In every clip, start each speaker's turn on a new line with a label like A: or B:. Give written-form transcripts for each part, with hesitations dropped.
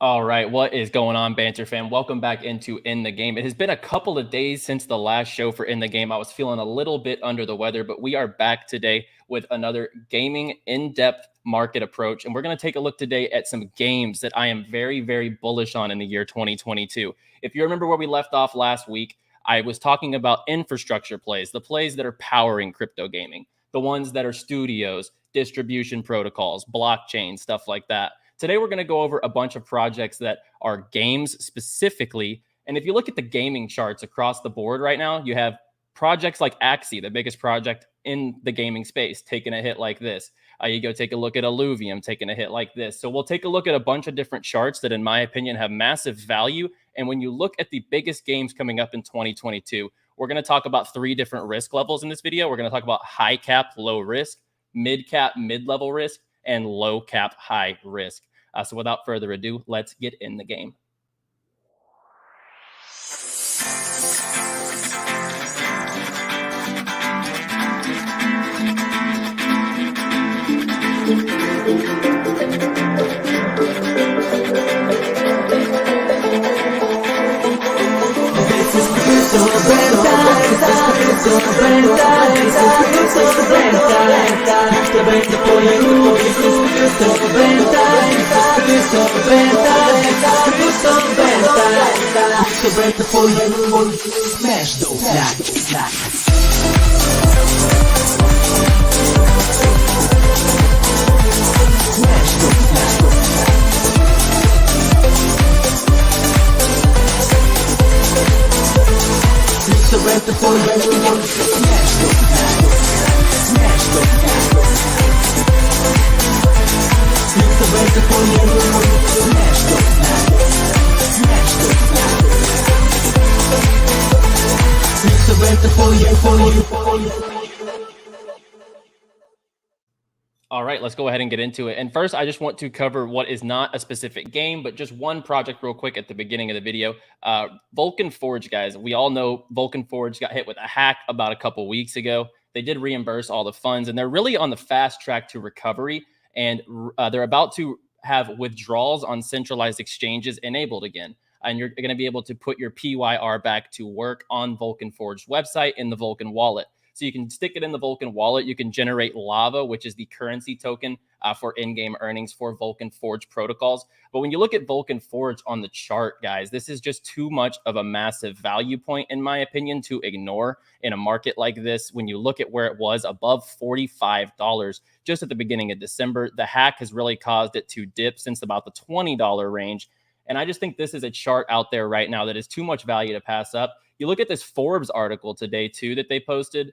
A: All right, what is going on, Banter fam? Welcome back into In the Game. It has been a couple of days since the last show for In the Game. I was feeling a little bit under the weather, but we are back today with another gaming in-depth market approach. And we're going to take a look today at some games that I am very, very bullish on in the year 2022. If you remember where we left off last week, I was talking about infrastructure plays, the plays that are powering crypto gaming, the ones that are studios, distribution protocols, blockchain, stuff like that. Today, we're going to go over a bunch of projects that are games specifically. And if you look at the gaming charts across the board right now, you have projects like Axie, the biggest project in the gaming space, taking a hit like this. You go take a look at Illuvium, taking a hit like this. So we'll take a look at a bunch of different charts that, in my opinion, have massive value. And when you look at the biggest games coming up in 2022, we're going to talk about 3 different risk levels in this video. We're going to talk about high cap, low risk, mid cap, mid-level risk, and low cap, high risk. So without further ado, let's get in the game.
B: Smash those likes.
A: All right, let's go ahead and get into it. And first, I just want to cover what is not a specific game, but just one project real quick at the beginning of the video. Vulcan Forged, guys. We all know Vulcan Forged got hit with a hack about a couple weeks ago. They did reimburse all the funds, and they're really on the fast track to recovery. And they're about to have withdrawals on centralized exchanges enabled again. And you're going to be able to put your PYR back to work on Vulcan Forged website in the Vulcan wallet. So you can stick it in the Vulcan wallet. You can generate lava, which is the currency token for in-game earnings for Vulcan Forged protocols. But when you look at Vulcan Forged on the chart, guys, this is just too much of a massive value point, in my opinion, to ignore in a market like this. When you look at where it was above $45 just at the beginning of December, the hack has really caused it to dip since about the $20 range. And I just think this is a chart out there right now that is too much value to pass up. You look at this Forbes article today, too, that they posted.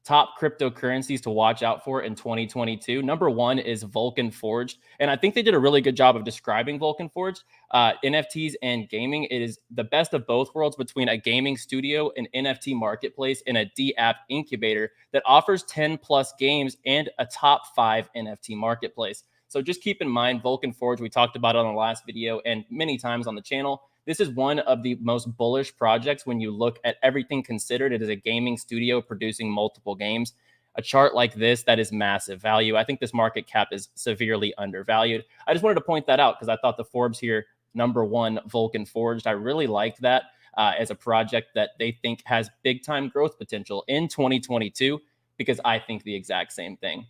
A: Top cryptocurrencies to watch out for in 2022. Number 1 is Vulcan Forged. And I think they did a really good job of describing Vulcan Forged. NFTs and gaming, it is the best of both worlds between a gaming studio, an NFT marketplace, and a D-app incubator that offers 10 plus games and a top 5 NFT marketplace. So just keep in mind, Vulcan Forged, we talked about it on the last video and many times on the channel. This is one of the most bullish projects when you look at everything considered. It is a gaming studio producing multiple games. A chart like this, that is massive value. I think this market cap is severely undervalued. I just wanted to point that out because I thought the Forbes here, number 1, Vulcan Forged, I really liked that as a project that they think has big time growth potential in 2022 because I think the exact same thing.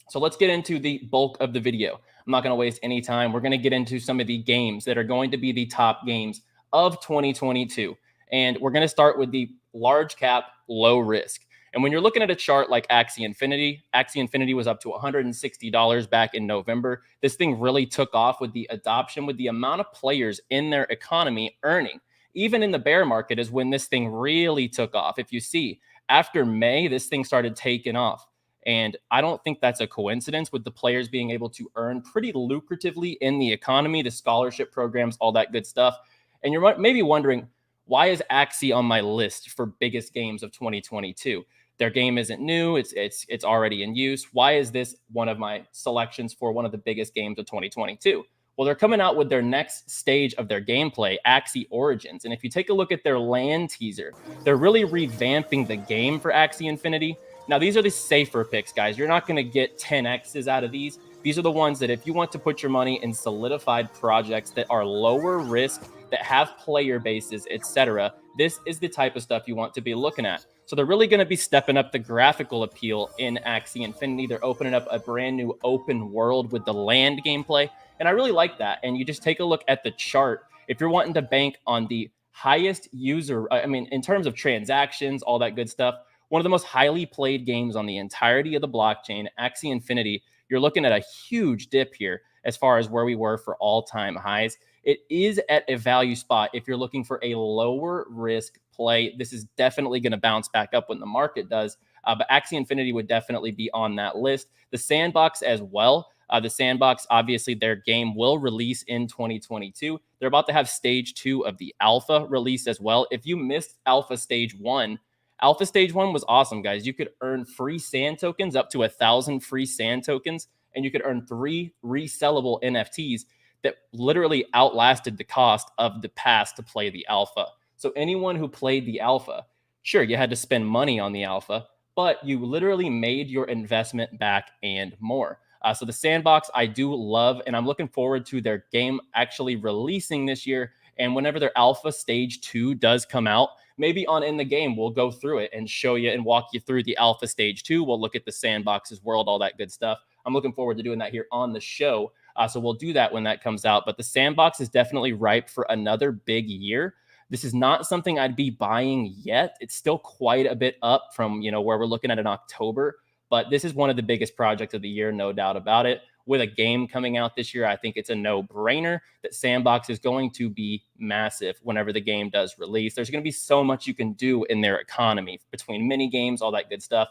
A: So let's get into the bulk of the video. I'm not going to waste any time. We're going to get into some of the games that are going to be the top games of 2022. And we're going to start with the large cap, low risk. And when you're looking at a chart like Axie Infinity was up to $160 back in November. This thing really took off with the adoption, with the amount of players in their economy earning. Even in the bear market is when this thing really took off. If you see, after May, this thing started taking off. And I don't think that's a coincidence with the players being able to earn pretty lucratively in the economy, the scholarship programs, all that good stuff. And you're maybe wondering, why is Axie on my list for biggest games of 2022? Their game isn't new. It's already in use. Why is this one of my selections for one of the biggest games of 2022? Well, they're coming out with their next stage of their gameplay, Axie Origins. And if you take a look at their land teaser, they're really revamping the game for Axie Infinity. Now, these are the safer picks, guys. You're not going to get 10Xs out of these. These are the ones that if you want to put your money in solidified projects that are lower risk, that have player bases, etc., this is the type of stuff you want to be looking at. So they're really going to be stepping up the graphical appeal in Axie Infinity. They're opening up a brand new open world with the land gameplay, and I really like that. And you just take a look at the chart. If you're wanting to bank on the highest user, I mean, in terms of transactions, all that good stuff, one of the most highly played games on the entirety of the blockchain, Axie Infinity, you're looking at a huge dip here as far as where we were for all-time highs. It is at a value spot. If you're looking for a lower risk play, this is definitely going to bounce back up when the market does. But Axie Infinity would definitely be on that list. The Sandbox as well. The Sandbox, obviously, their game will release in 2022. They're about to have stage 2 of the alpha release as well. If you missed alpha stage 1 was awesome, guys. You could earn free sand tokens, up to 1,000 free sand tokens, and you could earn 3 resellable NFTs that literally outlasted the cost of the pass to play the alpha. So anyone who played the alpha, sure, you had to spend money on the alpha, but you literally made your investment back and more. So the Sandbox, I do love, and I'm looking forward to their game actually releasing this year. And whenever their alpha stage 2 does come out, maybe on In the Game, we'll go through it and show you and walk you through the alpha stage 2. We'll look at the Sandbox's world, all that good stuff. I'm looking forward to doing that here on the show. So we'll do that when that comes out. But the Sandbox is definitely ripe for another big year. This is not something I'd be buying yet. It's still quite a bit up from, where we're looking at in October. But this is one of the biggest projects of the year, no doubt about it. With a game coming out this year, I think it's a no-brainer that Sandbox is going to be massive whenever the game does release. There's going to be so much you can do in their economy between mini games, all that good stuff.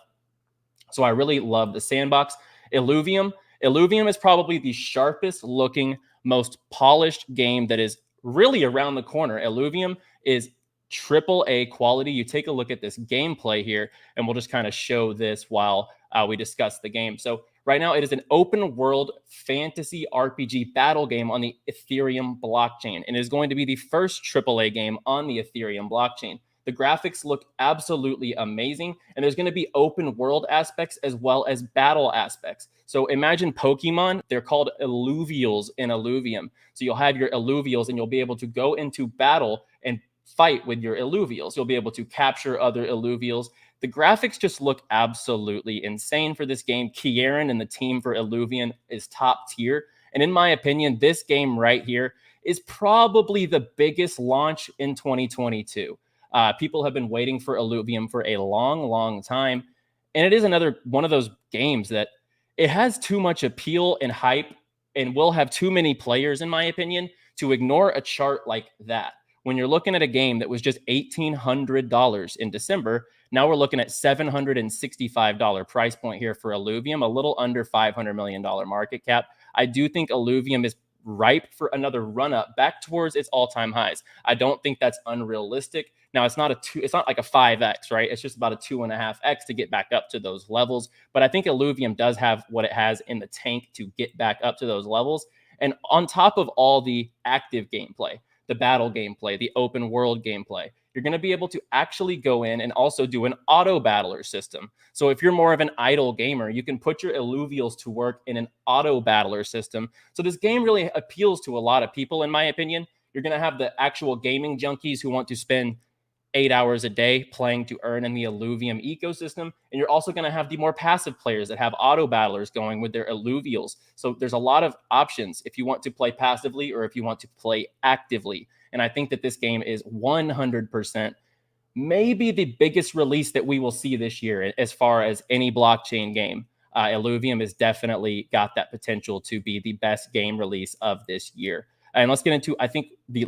A: So I really love the Sandbox. Illuvium is probably the sharpest looking, most polished game that is really around the corner. Illuvium is AAA quality. You take a look at this gameplay here, and we'll just kind of show this while we discuss the game. So right now, it is an open world fantasy RPG battle game on the Ethereum blockchain, and it is going to be the first AAA game on the Ethereum blockchain. The graphics look absolutely amazing, and there's going to be open world aspects as well as battle aspects. So imagine Pokemon, they're called Illuvials in Illuvium. So you'll have your Illuvials, and you'll be able to go into battle and fight with your Illuvials. You'll be able to capture other Illuvials. The graphics just look absolutely insane for this game. Kieran and the team for Illuvium is top tier. And in my opinion, this game right here is probably the biggest launch in 2022. People have been waiting for Illuvium for a long, long time. And it is another one of those games that it has too much appeal and hype and will have too many players, in my opinion, to ignore a chart like that. When you're looking at a game that was just $1,800 in December, now we're looking at $765 price point here for Illuvium, a little under $500 million market cap. I do think Illuvium is ripe for another run up back towards its all-time highs. I don't think that's unrealistic. Now, it's not like a 5x, right? It's just about a 2.5x to get back up to those levels. But I think Illuvium does have what it has in the tank to get back up to those levels. And on top of all the active gameplay, the battle gameplay, the open world gameplay, you're going to be able to actually go in and also do an auto battler system. So if you're more of an idle gamer, you can put your Illuvials to work in an auto battler system. So this game really appeals to a lot of people, in my opinion. You're going to have the actual gaming junkies who want to spend 8 hours a day playing to earn in the Illuvium ecosystem. And you're also going to have the more passive players that have auto battlers going with their Illuvials. So there's a lot of options if you want to play passively or if you want to play actively. And I think that this game is 100% maybe the biggest release that we will see this year as far as any blockchain game. Illuvium has definitely got that potential to be the best game release of this year. And let's get into, I think, we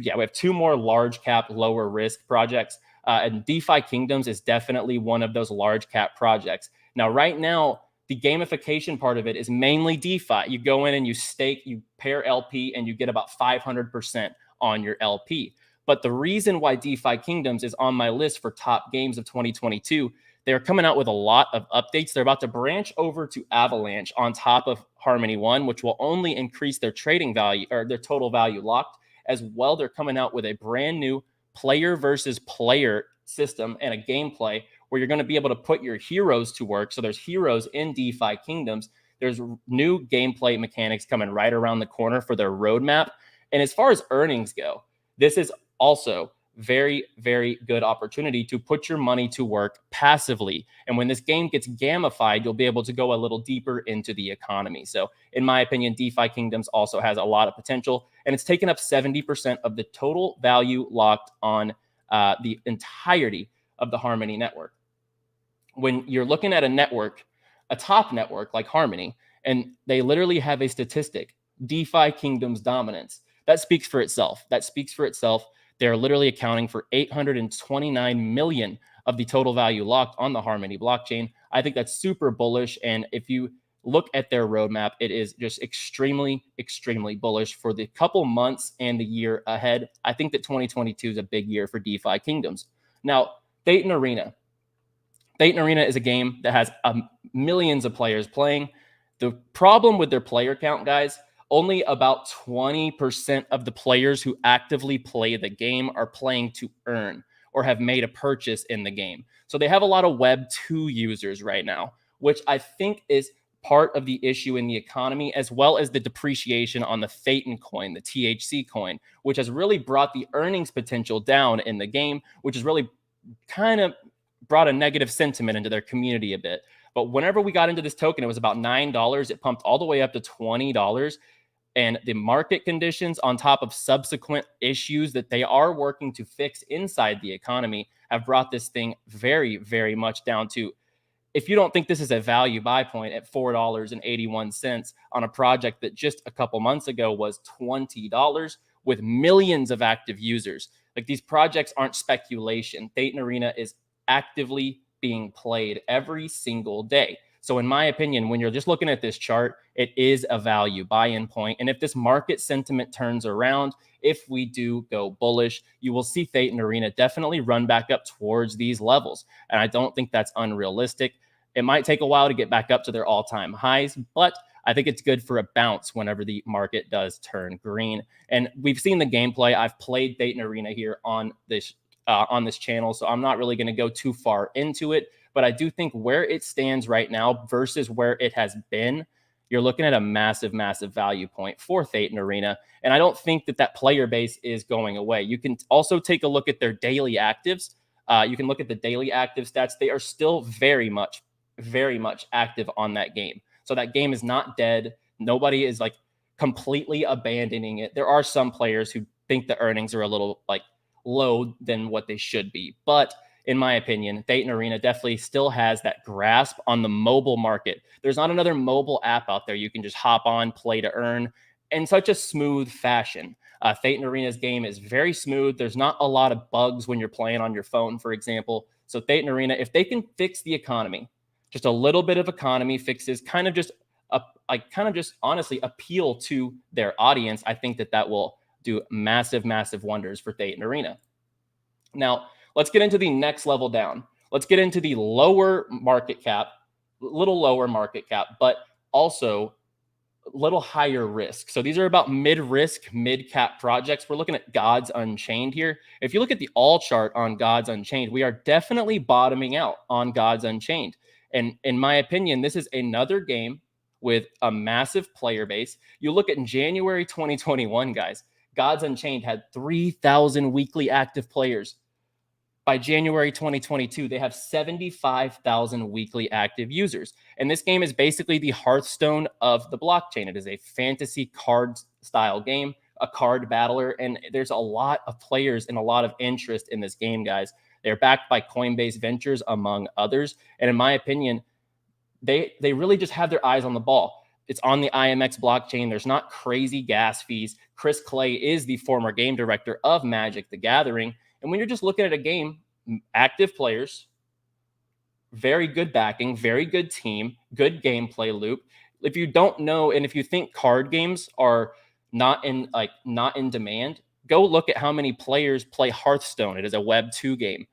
A: have 2 more large cap, lower risk projects. And DeFi Kingdoms is definitely one of those large cap projects. Now, right now, the gamification part of it is mainly DeFi. You go in and you stake, you pair LP, and you get about 500% on your LP. But the reason why DeFi Kingdoms is on my list for top games of 2022, they're coming out with a lot of updates. They're about to branch over to Avalanche on top of Harmony One, which will only increase their trading value or their total value locked. As well, they're coming out with a brand new player versus player system and a gameplay where you're going to be able to put your heroes to work. So there's heroes in DeFi Kingdoms There's new gameplay mechanics coming right around the corner for their roadmap. And as far as earnings go, this is also very, very good opportunity to put your money to work passively. And when this game gets gamified, you'll be able to go a little deeper into the economy. So in my opinion, DeFi Kingdoms also has a lot of potential, and it's taken up 70% of the total value locked on the entirety of the Harmony network. When you're looking at a network, a top network like Harmony, and they literally have a statistic, DeFi Kingdoms dominance, that speaks for itself. That speaks for itself. They're literally accounting for 829 million of the total value locked on the Harmony blockchain. I think that's super bullish. And if you look at their roadmap, it is just extremely, extremely bullish for the couple months and the year ahead. I think that 2022 is a big year for DeFi Kingdoms. Now, Thetan Arena. Thetan Arena is a game that has millions of players playing. The problem with their player count, guys, only about 20% of the players who actively play the game are playing to earn or have made a purchase in the game. So they have a lot of Web 2 users right now, which I think is part of the issue in the economy, as well as the depreciation on the Thetan coin, the THC coin, which has really brought the earnings potential down in the game, which has really kind of brought a negative sentiment into their community a bit. But whenever we got into this token, it was about $9. It pumped all the way up to $20. And the market conditions, on top of subsequent issues that they are working to fix inside the economy, have brought this thing very, very much down to, if you don't think this is a value buy point at $4.81 on a project that just a couple months ago was $20 with millions of active users. Like, these projects aren't speculation. Thetan Arena is actively being played every single day. So in my opinion, when you're just looking at this chart, it is a value buy-in point. And if this market sentiment turns around, if we do go bullish, you will see Thetan Arena definitely run back up towards these levels. And I don't think that's unrealistic. It might take a while to get back up to their all-time highs, but I think it's good for a bounce whenever the market does turn green. And we've seen the gameplay. I've played Thetan Arena here on this channel, so I'm not really going to go too far into it. But I do think where it stands right now versus where it has been, you're looking at a massive, massive value point for Thetan Arena. And I don't think that that player base is going away. You can also take a look at their daily actives. You can look at the daily active stats. They are still very much active on that game. So that game is not dead. Nobody is like completely abandoning it. There are some players who think the earnings are a little like low than what they should be. But in my opinion, Thetan Arena definitely still has that grasp on the mobile market. There's not another mobile app out there you can just hop on, play to earn in such a smooth fashion. Thetan Arena's game is very smooth. There's not a lot of bugs when you're playing on your phone, for example. So Thetan Arena, if they can fix the economy, just a little bit of economy fixes, kind of just honestly appeal to their audience, I think that that will do massive, massive wonders for Thetan Arena. Now, let's get into the next level down. Let's get into the lower market cap, little lower market cap, but also a little higher risk. So these are about mid-risk, mid-cap projects. We're looking at Gods Unchained here. If you look at the all chart on Gods Unchained, we are definitely bottoming out on Gods Unchained. And in my opinion, this is another game with a massive player base. You look at January 2021, guys, Gods Unchained had 3,000 weekly active players. By January 2022, they have 75,000 weekly active users. And this game is basically the Hearthstone of the blockchain. It is a fantasy card style game, a card battler, and there's a lot of players and a lot of interest in this game, guys. They're backed by Coinbase Ventures, among others. And in my opinion, they really just have their eyes on the ball. It's on the IMX blockchain. There's not crazy gas fees. Chris Clay is the former game director of Magic the Gathering. And when you're just looking at a game, active players, very good backing, very good team, good gameplay loop. If you don't know, and if you think card games are not in demand, go look at how many players play Hearthstone. It is a Web 2 game.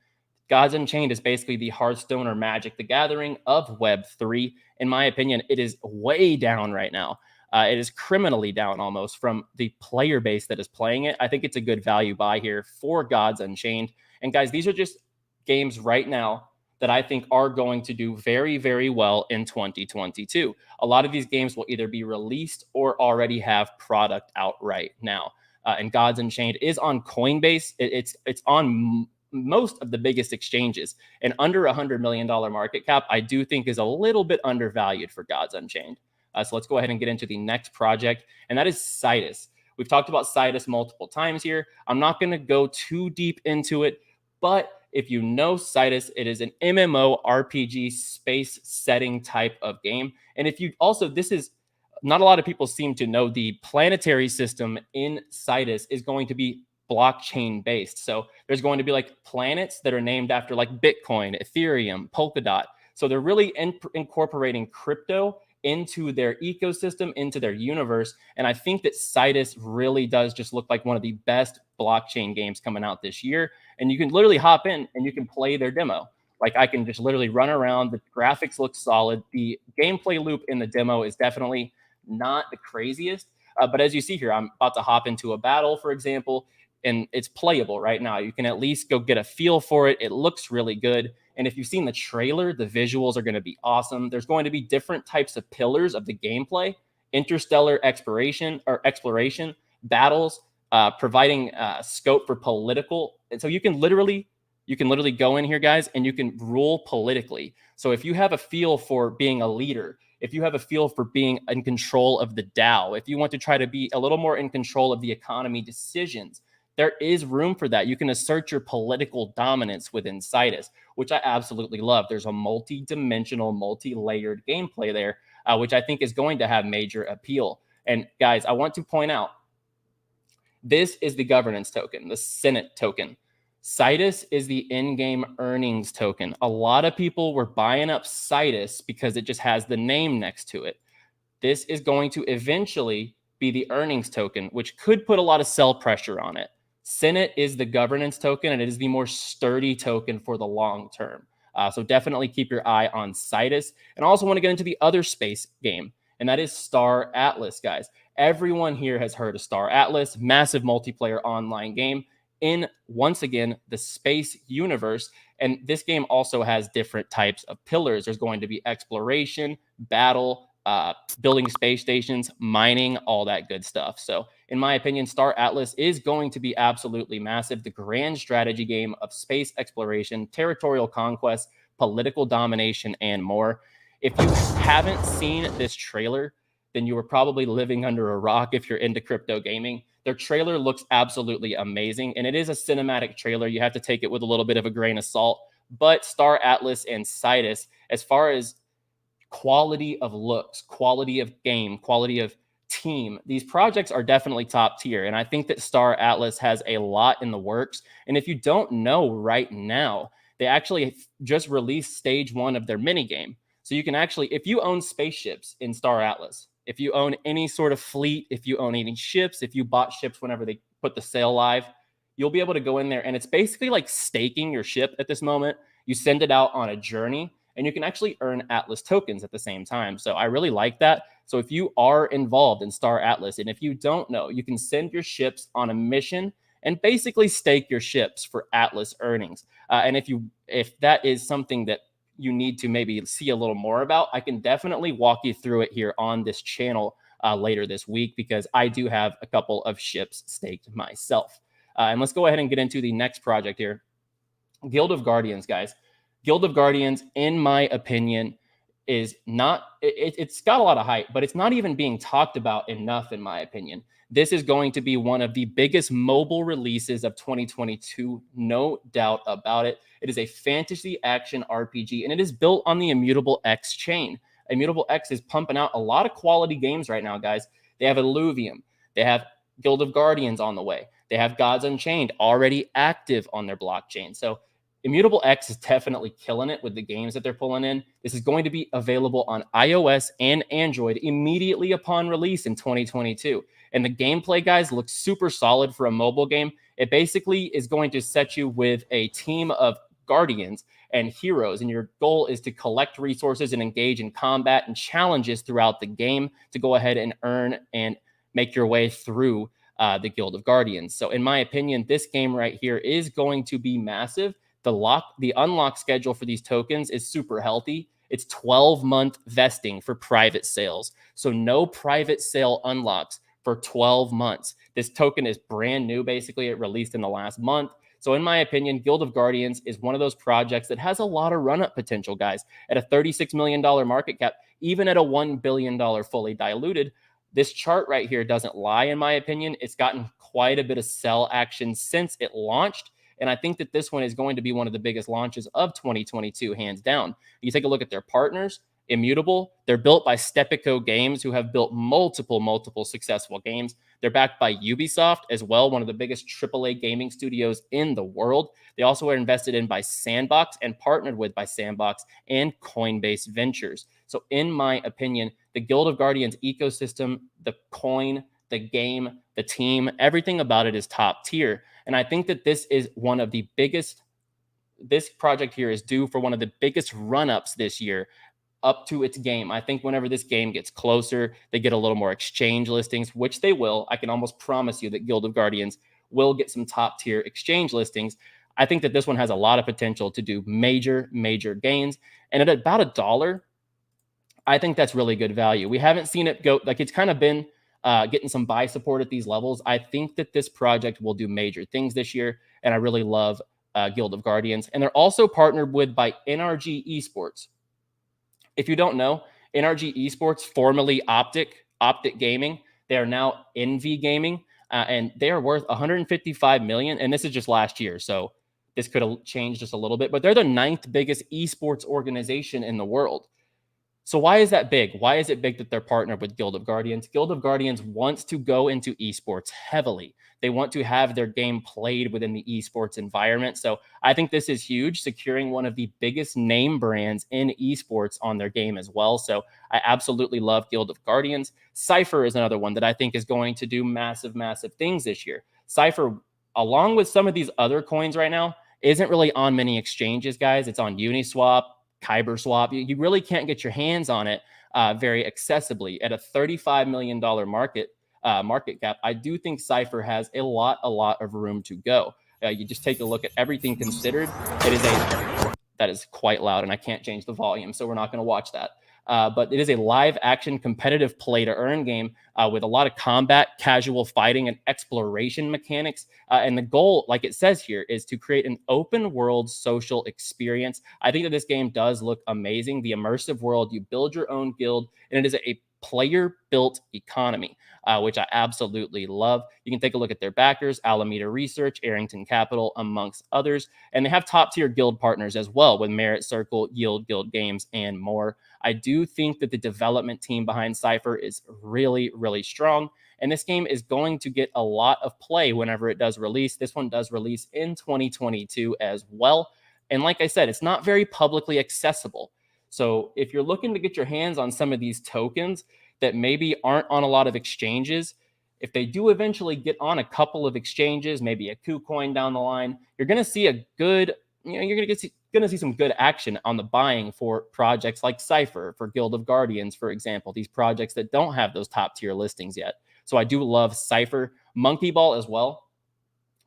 A: Gods Unchained is basically the Hearthstone or Magic the Gathering of Web 3. In my opinion, it is way down right now. It is criminally down almost from the player base that is playing it. I think it's a good value buy here for Gods Unchained. And guys, these are just games right now that I think are going to do very, very well in 2022. A lot of these games will either be released or already have product out right now. And Gods Unchained is on Coinbase. It's on most of the biggest exchanges, and under $100 million market cap, I do think is a little bit undervalued for Gods Unchained. So let's go ahead and get into the next project, and that is Sidus. We've talked about Sidus multiple times here. I'm not going to go too deep into it, but if you know Sidus, it is an MMO RPG space setting type of game. And if you also, this is not a lot of people seem to know, the planetary system in Sidus is going to be blockchain based. So there's going to be like planets that are named after like Bitcoin, Ethereum, Polkadot. So they're really incorporating crypto into their ecosystem, into their universe. And I think that Sidus really does just look like one of the best blockchain games coming out this year. And you can literally hop in and you can play their demo. Like I can just literally run around. The graphics look solid. The gameplay loop in the demo is definitely not the craziest. But as you see here, I'm about to hop into a battle, for example, and it's playable right now. You can at least go get a feel for it. It looks really good. And if you've seen the trailer, the visuals are going to be awesome. There's going to be different types of pillars of the gameplay: interstellar exploration, battles, providing scope for political. And so you can literally go in here, guys, and you can rule politically. So if you have a feel for being a leader, if you have a feel for being in control of the DAO, if you want to try to be a little more in control of the economy decisions, there is room for that. You can assert your political dominance within Sidus, which I absolutely love. There's a multi-dimensional, multi-layered gameplay there, which I think is going to have major appeal. And guys, I want to point out, this is the governance token, the Senate token. Sidus is the in-game earnings token. A lot of people were buying up Sidus because it just has the name next to it. This is going to eventually be the earnings token, which could put a lot of sell pressure on it. Senate is the governance token, and it is the more sturdy token for the long term. So definitely keep your eye on Sidus. And I also want to get into the other space game, and that is Star Atlas, guys. Everyone here has heard of Star Atlas, massive multiplayer online game in, once again, the space universe. And this game also has different types of pillars. There's going to be exploration, battle, building space stations, mining, all that good stuff. So in my opinion, Star Atlas is going to be absolutely massive. The grand strategy game of space exploration, territorial conquest, political domination, and more. If you haven't seen this trailer, then you were probably living under a rock if you're into crypto gaming. Their trailer looks absolutely amazing, and it is a cinematic trailer. You have to take it with a little bit of a grain of salt. But Star Atlas and Sidus, as far as quality of looks, quality of game, quality of team, these projects are definitely top tier. And I think that Star Atlas has a lot in the works. And if you don't know right now, they actually just released stage 1 of their mini game. So you can actually, if you own spaceships in Star Atlas, if you own any sort of fleet, if you own any ships, if you bought ships whenever they put the sale live, you'll be able to go in there, and it's basically like staking your ship at this moment. You send it out on a journey, and you can actually earn Atlas tokens at the same time. So I really like that. So if you are involved in Star Atlas, and if you don't know, you can send your ships on a mission and basically stake your ships for Atlas earnings. And if that is something that you need to maybe see a little more about, I can definitely walk you through it here on this channel later this week, because I do have a couple of ships staked myself. And let's go ahead and get into the next project here. Guild of Guardians, guys. Guild of Guardians, in my opinion, is not, it's got a lot of hype, but it's not even being talked about enough, in my opinion. This is going to be one of the biggest mobile releases of 2022, no doubt about it. It is a fantasy action RPG, and it is built on the Immutable X chain. Immutable X is pumping out a lot of quality games right now, guys. They have Illuvium. They have Guild of Guardians on the way. They have Gods Unchained already active on their blockchain. So Immutable X is definitely killing it with the games that they're pulling in. This is going to be available on iOS and Android immediately upon release in 2022. And the gameplay, guys, looks super solid for a mobile game. It basically is going to set you with a team of guardians and heroes, and your goal is to collect resources and engage in combat and challenges throughout the game to go ahead and earn and make your way through the Guild of Guardians. So in my opinion, this game right here is going to be massive. The unlock schedule for these tokens is super healthy. It's 12-month vesting for private sales. So no private sale unlocks for 12 months. This token is brand new. Basically, it released in the last month. So in my opinion, Guild of Guardians is one of those projects that has a lot of run-up potential, guys. At a $36 million market cap, even at a $1 billion fully diluted, this chart right here doesn't lie, in my opinion. It's gotten quite a bit of sell action since it launched. And I think that this one is going to be one of the biggest launches of 2022, hands down. You take a look at their partners, Immutable. They're built by Stepico Games, who have built multiple successful games. They're backed by Ubisoft as well, one of the biggest AAA gaming studios in the world. They also are invested in by Sandbox and partnered with by Sandbox and Coinbase Ventures. So in my opinion, the Guild of Guardians ecosystem, the coin, the game, the team, everything about it is top tier. And I think that this is one of the biggest, this project here is due for one of the biggest run-ups this year up to its game. I think whenever this game gets closer, they get a little more exchange listings, which they will. I can almost promise you that Guild of Guardians will get some top tier exchange listings. I think that this one has a lot of potential to do major gains. And at about $1, I think that's really good value. We haven't seen it go, like it's kind of been getting some buy support at these levels. I think that this project will do major things this year. And I really love Guild of Guardians. And they're also partnered with by NRG Esports. If you don't know, NRG Esports, formerly Optic Gaming, they are now Envy Gaming, and they are worth $155 million. And this is just last year, so this could have changed just a little bit. But they're the 9th biggest esports organization in the world. So why is that big? Why is it big that they're partnered with Guild of Guardians? Guild of Guardians wants to go into esports heavily. They want to have their game played within the esports environment. So I think this is huge, securing one of the biggest name brands in esports on their game as well. So I absolutely love Guild of Guardians. Sipher is another one that I think is going to do massive things this year. Sipher, along with some of these other coins right now, isn't really on many exchanges, guys. It's on Uniswap, Kyber Swap. You really can't get your hands on it very accessibly at a $35 million market cap. I do think Sipher has a lot of room to go. You just take a look at everything considered. That is quite loud, and I can't change the volume, so we're not going to watch that. But it is a live action competitive play to earn game with a lot of combat, casual fighting, and exploration mechanics. And the goal, like it says here, is to create an open world social experience. I think that this game does look amazing. The immersive world, you build your own guild, and it is a player-built economy, which I absolutely love. You can take a look at their backers, Alameda Research, Arrington Capital, amongst others. And they have top-tier guild partners as well with Merit Circle, Yield Guild Games, and more. I do think that the development team behind Sipher is really strong. And this game is going to get a lot of play whenever it does release. This one does release in 2022 as well. And like I said, it's not very publicly accessible. So if you're looking to get your hands on some of these tokens that maybe aren't on a lot of exchanges, if they do eventually get on a couple of exchanges, maybe a KuCoin down the line, you're going to see a good, you're going to see some good action on the buying for projects like Sipher, for Guild of Guardians, for example, these projects that don't have those top tier listings yet. So I do love Sipher. MonkeyBall as well.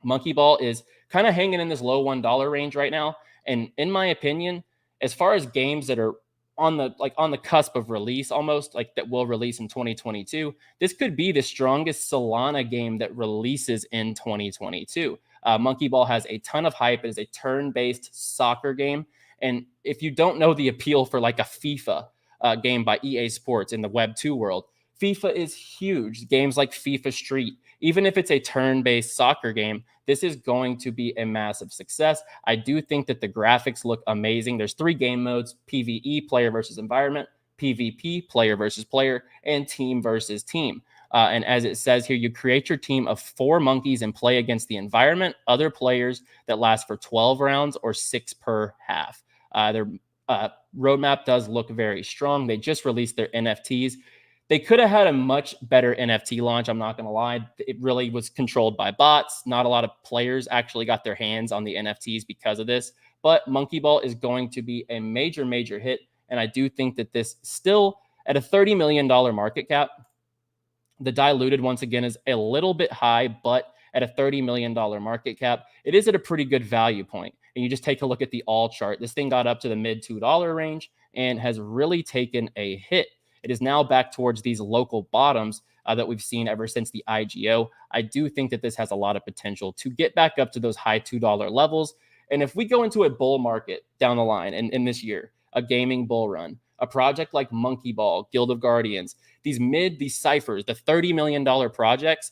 A: MonkeyBall is kind of hanging in this low $1 range right now. And in my opinion, as far as games that are on the cusp of release, almost like that will release in 2022, this could be the strongest Solana game that releases in 2022. MonkeyBall has a ton of hype. It is a turn-based soccer game. And if you don't know the appeal for like a FIFA game by EA Sports in the Web 2 world, FIFA is huge. Games like FIFA Street, even if it's a turn-based soccer game, this is going to be a massive success. I do think that the graphics look amazing. There's 3 game modes: PvE, player versus environment; PvP, player versus player; and team versus team. And as it says here, you create your team of 4 monkeys and play against the environment, other players, that last for 12 rounds or 6 per half. Their roadmap does look very strong. They just released their NFTs. They could have had a much better NFT launch, I'm not going to lie. It really was controlled by bots. Not a lot of players actually got their hands on the NFTs because of this. But MonkeyBall is going to be a major hit. And I do think that this still, at a $30 million market cap, the diluted, once again, is a little bit high, but at a $30 million market cap, it is at a pretty good value point. and you just take a look at the all chart, this thing got up to the mid $2 range and has really taken a hit. It is now back towards these local bottoms that we've seen ever since the IGO. I do think that this has a lot of potential to get back up to those high $2 levels. And if we go into a bull market down the line in this year, a gaming bull run, a project like MonkeyBall, Guild of Guardians, these Siphers, the $30 million projects,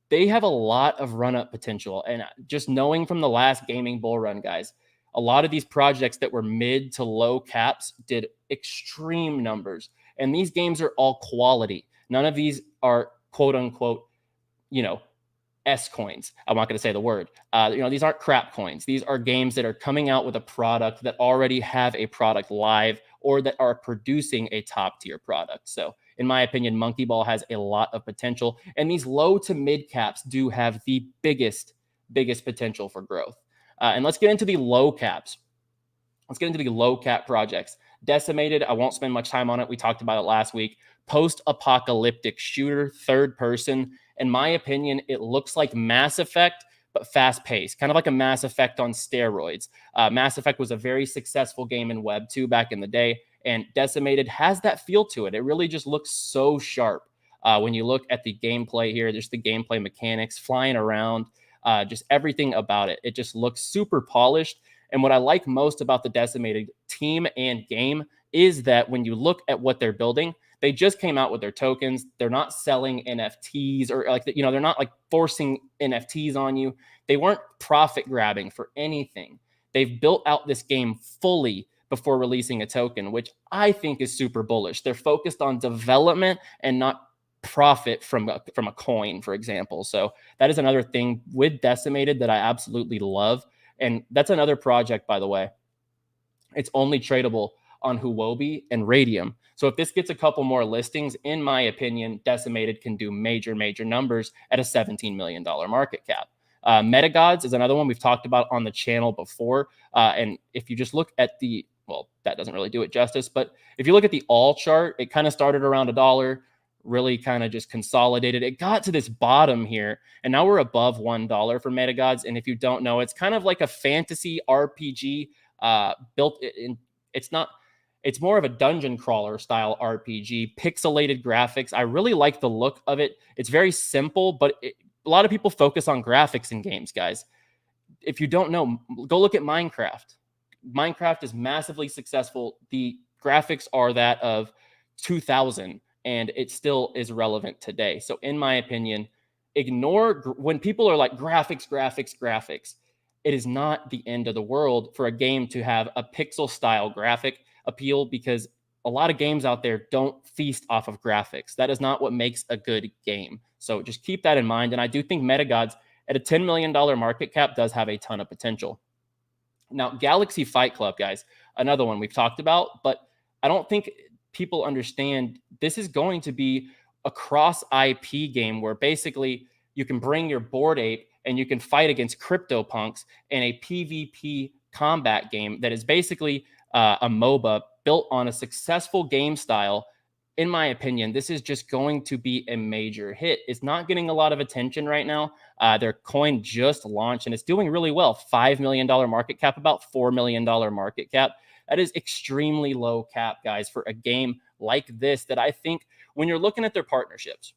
A: they have a lot of run-up potential. And just knowing from the last gaming bull run, guys, a lot of these projects that were mid to low caps did extreme numbers. And these games are all quality. None of these are quote unquote, S coins. I'm not going to say the word. These aren't crap coins. These are games that are coming out with a product that already have a product live or that are producing a top tier product. So in my opinion, MonkeyBall has a lot of potential, and these low to mid caps do have the biggest potential for growth. And let's get into the low caps. Let's get into the low cap projects. Decimated, I won't spend much time on it. We talked about it last week. Post-apocalyptic shooter, third person. In my opinion, it looks like Mass Effect, but fast-paced, kind of like a Mass Effect on steroids. Mass Effect was a very successful game in Web 2 back in the day, and Decimated has that feel to it. It really just looks so sharp. When you look at the gameplay here, there's the gameplay mechanics, flying around, just everything about it. It just looks super polished. And what I like most about the Decimated team and game is that when you look at what they're building, they just came out with their tokens. They're not selling NFTs or they're not like forcing NFTs on you. They weren't profit grabbing for anything. They've built out this game fully before releasing a token, which I think is super bullish. They're focused on development and not profit from a coin, for example. So that is another thing with Decimated that I absolutely love. And that's another project, by the way. It's only tradable on Huobi and Radium. So if this gets a couple more listings, in my opinion, Decimated can do major numbers at a $17 million market cap. MetaGods is another one we've talked about on the channel before. And if you just look at that doesn't really do it justice. But if you look at the all chart, it kind of started around $1, really kind of just consolidated. It got to this bottom here, and now we're above $1 for MetaGods. And if you don't know, it's kind of like a fantasy RPG built in. It's more of a dungeon crawler style RPG, pixelated graphics. I really like the look of it. It's very simple, but a lot of people focus on graphics in games, guys. If you don't know, go look at Minecraft. Minecraft is massively successful. The graphics are that of 2000, and it still is relevant today. So in my opinion, ignore when people are like graphics. It is not the end of the world for a game to have a pixel style graphic appeal, because a lot of games out there don't feast off of graphics. That is not what makes a good game. So just keep that in mind. And I do think MetaGods at a $10 million market cap does have a ton of potential. Now, Galaxy Fight Club, guys, another one we've talked about, but I don't think people understand this is going to be a cross IP game where basically you can bring your Bored Ape and you can fight against CryptoPunks in a PvP combat game that is basically a MOBA built on a successful game style. In my opinion, this is just going to be a major hit. It's not getting a lot of attention right now. Their coin just launched and it's doing really well. $5 million market cap, about $4 million market cap. That is extremely low cap, guys, for a game like this that I think when you're looking at their partnerships,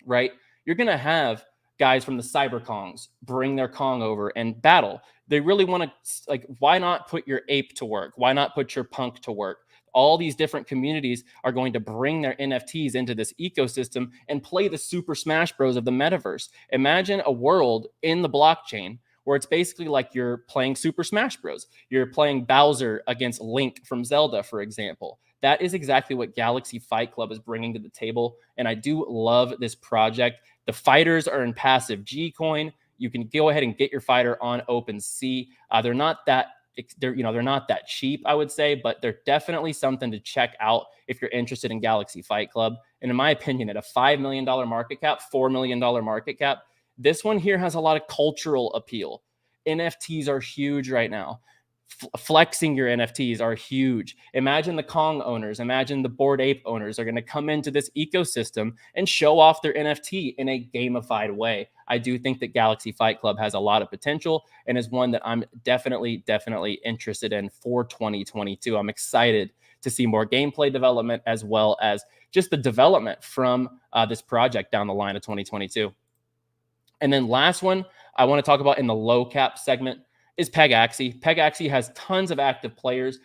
A: right, you're going to have guys from the CyberKongs bring their Kong over and battle. They really want to, why not put your ape to work? Why not put your punk to work? All these different communities are going to bring their NFTs into this ecosystem and play the Super Smash Bros. Of the metaverse. Imagine a world in the blockchain where it's basically like you're playing Super Smash Bros. You're playing Bowser against Link from Zelda, for example. That is exactly what Galaxy Fight Club is bringing to the table, and I do love this project. The fighters are in passive GCOIN. You can go ahead and get your fighter on OpenSea. They're not that cheap, I would say, but they're definitely something to check out if you're interested in Galaxy Fight Club. And in my opinion, at a $5 million market cap, $4 million market cap, this one here has a lot of cultural appeal. NFTs are huge right now. flexing your NFTs are huge. Imagine the Kong owners, imagine the Bored Ape owners are going to come into this ecosystem and show off their NFT in a gamified way. I do think that Galaxy Fight Club has a lot of potential and is one that I'm definitely interested in for 2022. I'm excited to see more gameplay development as well as just the development from this project down the line of 2022. And then last one I want to talk about in the low cap segment is Pegaxy. Pegaxy has tons of active players,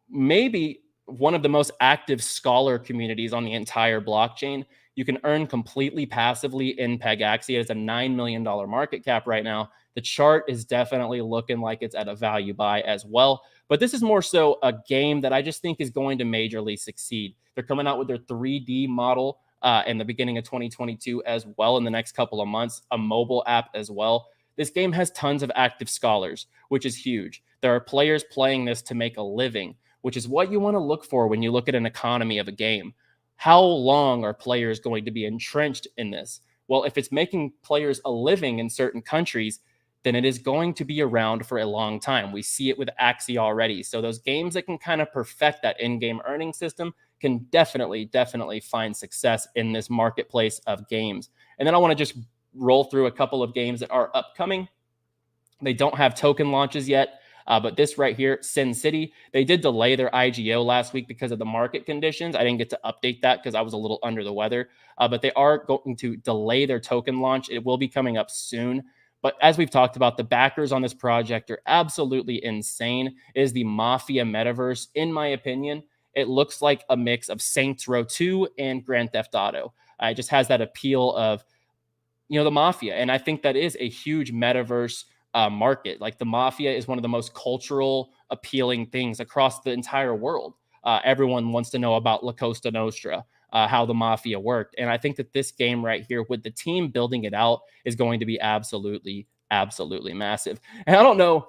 A: maybe one of the most active scholar communities on the entire blockchain. You can earn completely passively in Pegaxy. It is a $9 million market cap right now. The chart is definitely looking like it's at a value buy as well. But this is more so a game that I just think is going to majorly succeed. They're coming out with their 3D model in the beginning of 2022 as well in the next couple of months, a mobile app as well. This game has tons of active scholars, which is huge. There are players playing this to make a living, which is what you want to look for when you look at an economy of a game. How long are players going to be entrenched in this? Well, if it's making players a living in certain countries, then it is going to be around for a long time. We see it with Axie already. So those games that can kind of perfect that in-game earning system can definitely find success in this marketplace of games. And then I want to just roll through a couple of games that are upcoming. They don't have token launches yet, but this right here, Syn City, they did delay their IGO last week because of the market conditions. I didn't get to update that because I was a little under the weather, but they are going to delay their token launch. It will be coming up soon. But as we've talked about, the backers on this project are absolutely insane. It is the Mafia metaverse, in my opinion. It looks like a mix of Saints Row 2 and Grand Theft Auto. It just has that appeal of, the Mafia. And I think that is a huge metaverse market. Like the Mafia is one of the most cultural appealing things across the entire world. Everyone wants to know about La Costa Nostra, how the Mafia worked. And I think that this game right here with the team building it out is going to be absolutely massive. And I don't know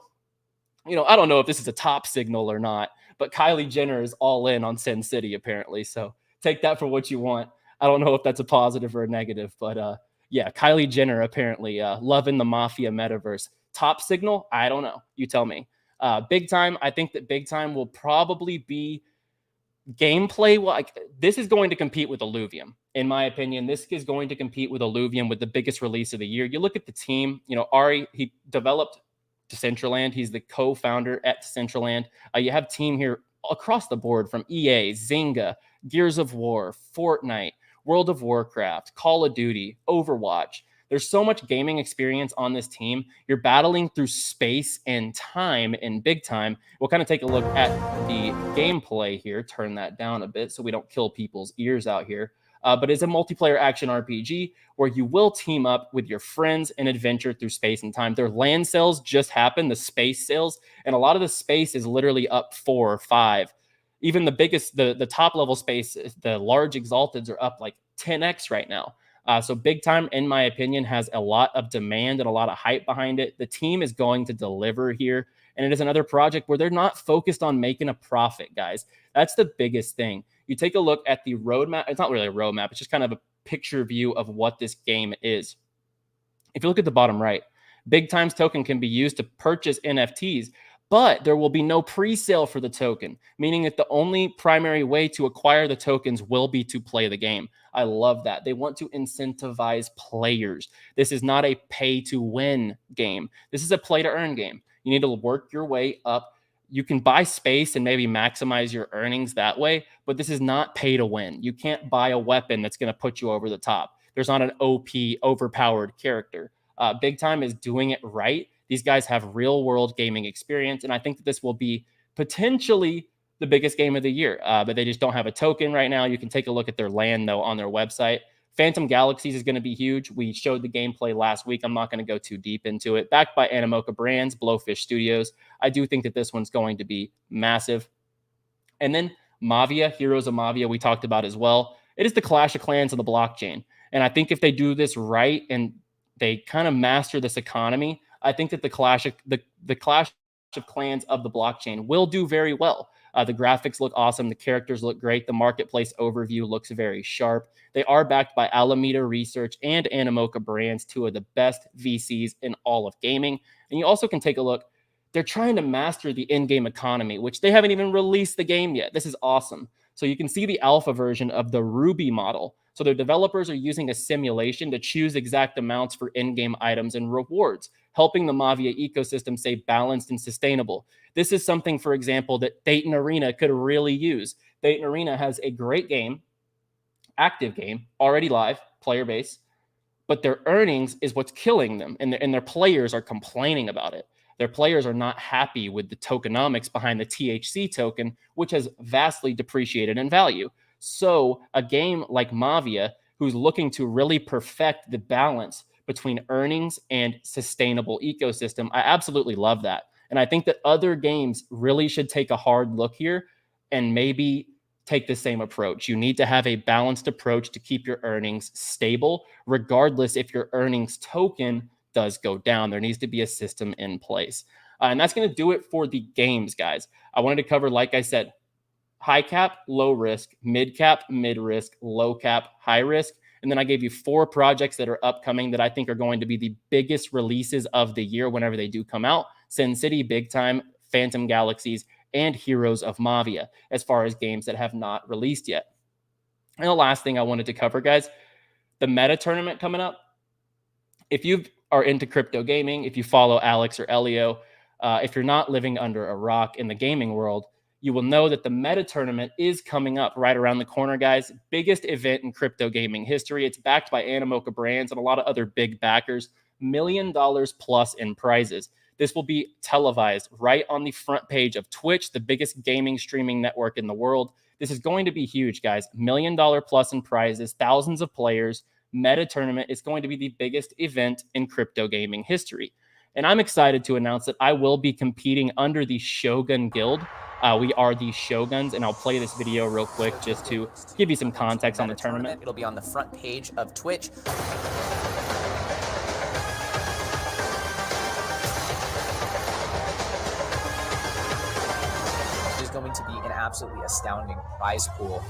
A: if this is a top signal or not, but Kylie Jenner is all in on Syn City apparently. So take that for what you want. I don't know if that's a positive or a negative, but yeah, Kylie Jenner apparently loving the Mafia metaverse. Top signal? I don't know. You tell me. BigTime, I think that BigTime will probably be gameplay. Like this is going to compete with Illuvium. In my opinion, this is going to compete with Illuvium with the biggest release of the year. You look at the team, Ari, he developed Decentraland. He's the co-founder at Decentraland. You have team here across the board from EA, Zynga, Gears of War, Fortnite, World of Warcraft, Call of Duty, Overwatch. There's so much gaming experience on this team. You're battling through space and time in BigTime. We'll kind of take a look at the gameplay here. Turn that down a bit so we don't kill people's ears out here. But it's a multiplayer action RPG where you will team up with your friends and adventure through space and time. Their land sales just happened, the space sales, and a lot of the space is literally up 4 or 5. Even the biggest, the top level space, the large exalteds are up like 10x right now. So BigTime, in my opinion, has a lot of demand and a lot of hype behind it. The team is going to deliver here. And it is another project where they're not focused on making a profit, guys. That's the biggest thing. You take a look at the roadmap. It's not really a roadmap. It's just kind of a picture view of what this game is. If you look at the bottom right, BigTime's token can be used to purchase NFTs, but there will be no pre-sale for the token, meaning that the only primary way to acquire the tokens will be to play the game. I love that. They want to incentivize players. This is not a pay-to-win game. This is a play-to-earn game. You need to work your way up. You can buy space and maybe maximize your earnings that way, but this is not pay-to-win. You can't buy a weapon that's going to put you over the top. There's not an OP, overpowered character. BigTime is doing it right. These guys have real world gaming experience. And I think that this will be potentially the biggest game of the year, but they just don't have a token right now. You can take a look at their land though on their website. Phantom Galaxies is going to be huge. We showed the gameplay last week. I'm not going to go too deep into it. Backed by Animoca Brands, Blowfish Studios. I do think that this one's going to be massive. And then Mavia, Heroes of Mavia, we talked about as well. It is the Clash of Clans on the blockchain. And I think if they do this right and they kind of master this economy, I think that the Clash of Clans of the blockchain will do very well. The graphics look awesome. The characters look great. The marketplace overview looks very sharp. They are backed by Alameda Research and Animoca Brands, two of the best VCs in all of gaming. And you also can take a look. they're trying to master the in-game economy, which they haven't even released the game yet. This is awesome. So you can see the alpha version of the Ruby model. So their developers are using a simulation to choose exact amounts for in-game items and rewards, helping the Mavia ecosystem stay balanced and sustainable. This is something, for example, that Thetan Arena could really use. Thetan Arena has a great game, active game, already live, player base, but their earnings is what's killing them, and their players are complaining about it. Their players are not happy with the tokenomics behind the THC token, which has vastly depreciated in value. So a game like Mavia, who's looking to really perfect the balance between earnings and sustainable ecosystem, I absolutely love that. And I think that other games really should take a hard look here and maybe take the same approach. You need to have a balanced approach to keep your earnings stable, regardless if your earnings token does go down. There needs to be a system in place. And that's going to do it for the games, guys. I wanted to cover, like I said, high cap, low risk, mid cap, mid risk, low cap, high risk. And then I gave you 4 projects that are upcoming that I think are going to be the biggest releases of the year whenever they do come out. Syn City, BigTime, Phantom Galaxies, and Heroes of Mavia, as far as games that have not released yet. And the last thing I wanted to cover, guys, the meta tournament coming up. If you are into crypto gaming, if you follow Alex or Elio, if you're not living under a rock in the gaming world, you will know that the meta tournament is coming up right around the corner, guys. Biggest event in crypto gaming history. It's backed by Animoca Brands and a lot of other big backers. $1 million plus in prizes. This will be televised right on the front page of Twitch, the biggest gaming streaming network in the world. This is going to be huge, guys. $1 million plus in prizes, thousands of players. Meta tournament is going to be the biggest event in crypto gaming history. And I'm excited to announce that I will be competing under the Shogun Guild. We are the Shoguns, and I'll play this video real quick just to give you some context on the tournament.
C: It'll be on the front page of Twitch. There's going to be an absolutely astounding prize pool.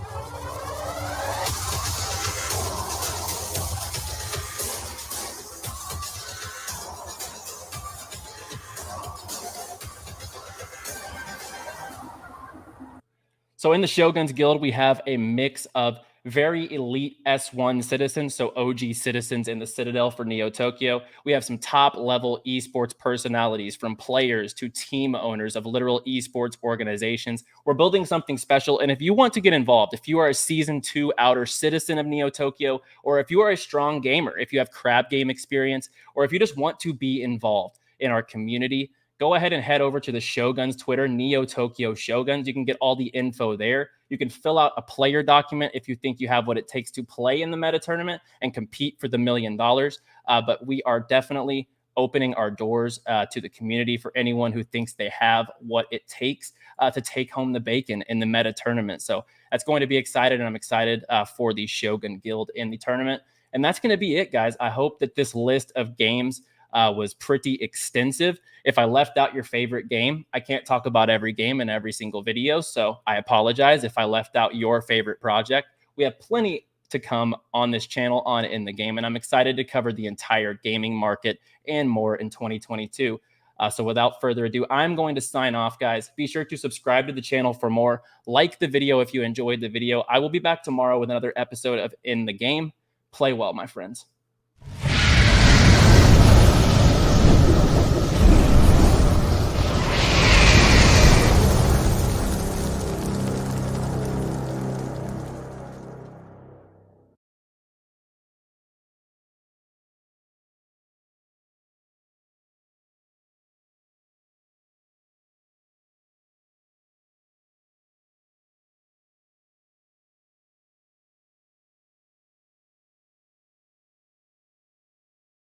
A: So in the Shoguns Guild, we have a mix of very elite S1 citizens, so OG citizens in the Citadel for Neo Tokyo. We have some top level esports personalities, from players to team owners of literal esports organizations. We're building something special. And if you want to get involved, if you are a season 2 outer citizen of Neo Tokyo, or if you are a strong gamer, if you have crab game experience, or if you just want to be involved in our community, go ahead and head over to the Shoguns Twitter, Neo Tokyo Shoguns. You can get all the info there. You can fill out a player document if you think you have what it takes to play in the meta tournament and compete for the $1 million. But we are definitely opening our doors to the community for anyone who thinks they have what it takes to take home the bacon in the meta tournament. So that's going to be excited, and I'm excited for the Shogun Guild in the tournament. And that's going to be it, guys. I hope that this list of games was pretty extensive. If I left out your favorite game, I can't talk about every game in every single video, so I apologize if I left out your favorite project. We have plenty to come on this channel on In the Game, and I'm excited to cover the entire gaming market and more in 2022. So without further ado, I'm going to sign off, guys. Be sure to subscribe to the channel for more. Like the video if you enjoyed the video. I will be back tomorrow with another episode of In the Game. Play well, my friends.